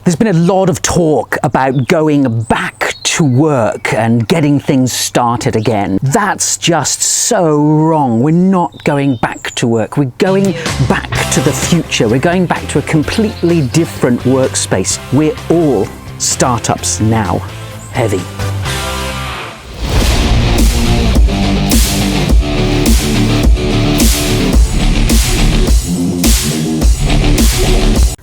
There's been a lot of talk about going back to work and getting things started again. That's just so wrong. We're not going back to work. We're going back to the future. We're going back to a completely different workspace. We're all startups now. Heavy.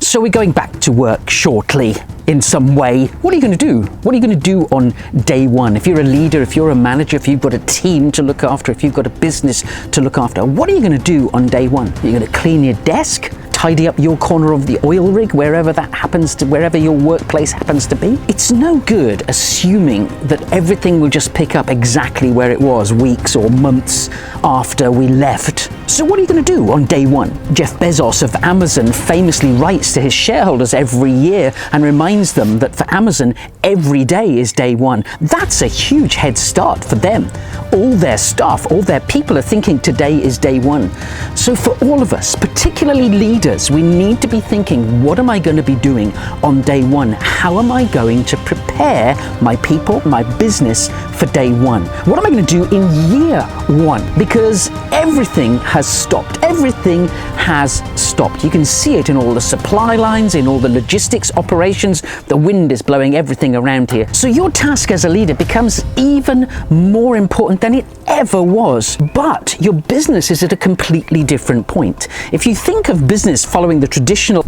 So we're going back to work shortly in some way. What are you going to do? What are you going to do on day one? If you're a leader, if you're a manager, if you've got a team to look after, if you've got a business to look after, what are you going to do on day one? You're going to clean your desk? Tidy up your corner of the oil rig, wherever that happens to, wherever your workplace happens to be? It's no good assuming that everything will just pick up exactly where it was weeks or months after we left. So what are you going to do on day one? Jeff Bezos of Amazon famously writes to his shareholders every year and reminds them that for Amazon, every day is day one. That's a huge head start for them. All their staff, all their people are thinking today is day one. So for all of us, particularly leaders, we need to be thinking, what am I going to be doing on day one? How am I going to prepare my people, my business for day one? What am I going to do in year one? Because everything has stopped. Everything has stopped. You can see it in all the supply lines, in all the logistics operations. The wind is blowing everything around here. So your task as a leader becomes even more important than it ever was. But your business is at a completely different point. If you think of business following the traditional,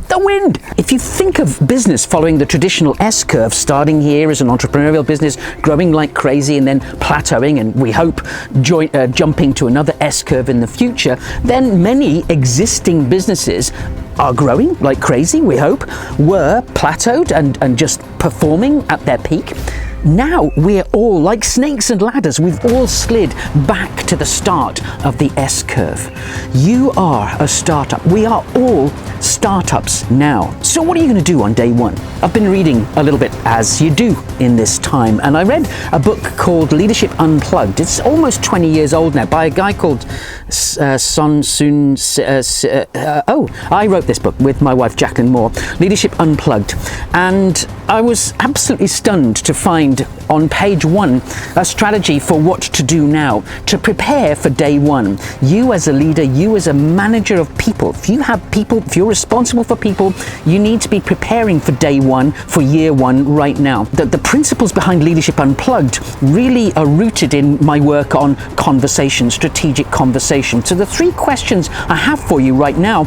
if you think of business following the traditional S-curve, starting here as an entrepreneurial business, growing like crazy and then plateauing and we hope jumping to another S-curve in the future, then many existing businesses are growing like crazy, we hope, were plateaued and just performing at their peak. Now we're all like snakes and ladders. We've all slid back to the start of the S-curve. You are a startup. We are all startups now. So what are you going to do on day one? I've been reading a little bit, as you do in this time, and I read a book called Leadership Unplugged. It's almost 20 years old now, by a guy called Sonsino. I wrote this book with my wife Jacqueline Moore, Leadership Unplugged, and I was absolutely stunned to find on page one a strategy for what to do now to prepare for day one. You as a leader, you as a manager of people, if you have people, if you're responsible for people, you need to be preparing for day one, for year one right now. The principles behind Leadership Unplugged really are rooted in my work on conversation, strategic conversation. So the three questions I have for you right now,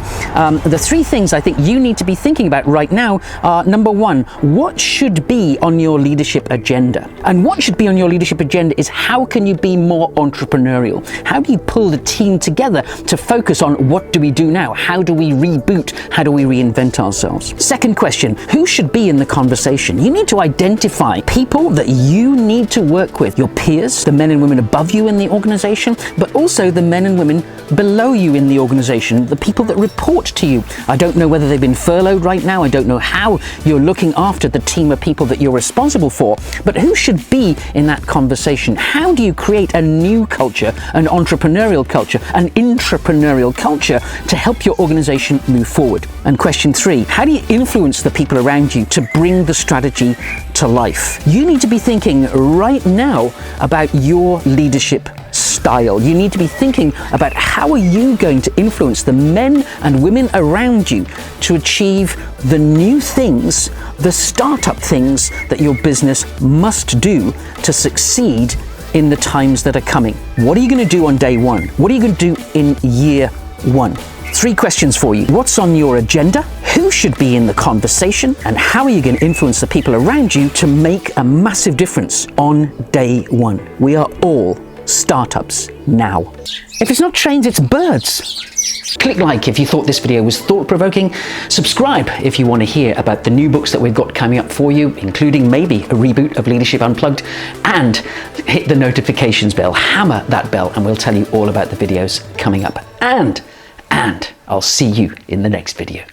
the three things I think you need to be thinking about right now are: number one, what should be on your leadership agenda? And what should be on your leadership agenda is how can you be more entrepreneurial? How do you pull the team together to focus on what do we do now? How do we reboot? How do we reinvent ourselves? Second question, who should be in the conversation? You need to identify people that you need to work with, your peers, the men and women above you in the organization, but also the men and women below you in the organization, the people that report to you. I don't know whether they've been furloughed right now. I don't know how you're looking after the team of people that you're responsible for, but who should be in that conversation? How do you create a new culture, an entrepreneurial culture, an intrapreneurial culture to help your organization move forward? And question three, how do you influence the people around you to bring the strategy to life? You need to be thinking right now about your leadership style. You need to be thinking about how are you going to influence the men and women around you to achieve the new things, the startup things that your business must do to succeed in the times that are coming. What are you going to do on day one? What are you going to do in year one? Three questions for you. What's on your agenda? Who should be in the conversation? And how are you going to influence the people around you to make a massive difference on day one? We are all startups now. If it's not trains, it's birds. Click like if you thought this video was thought-provoking. Subscribe if you want to hear about the new books that we've got coming up for you, including maybe a reboot of Leadership Unplugged, and hit the notifications bell, hammer that bell, and we'll tell you all about the videos coming up. And I'll see you in the next video.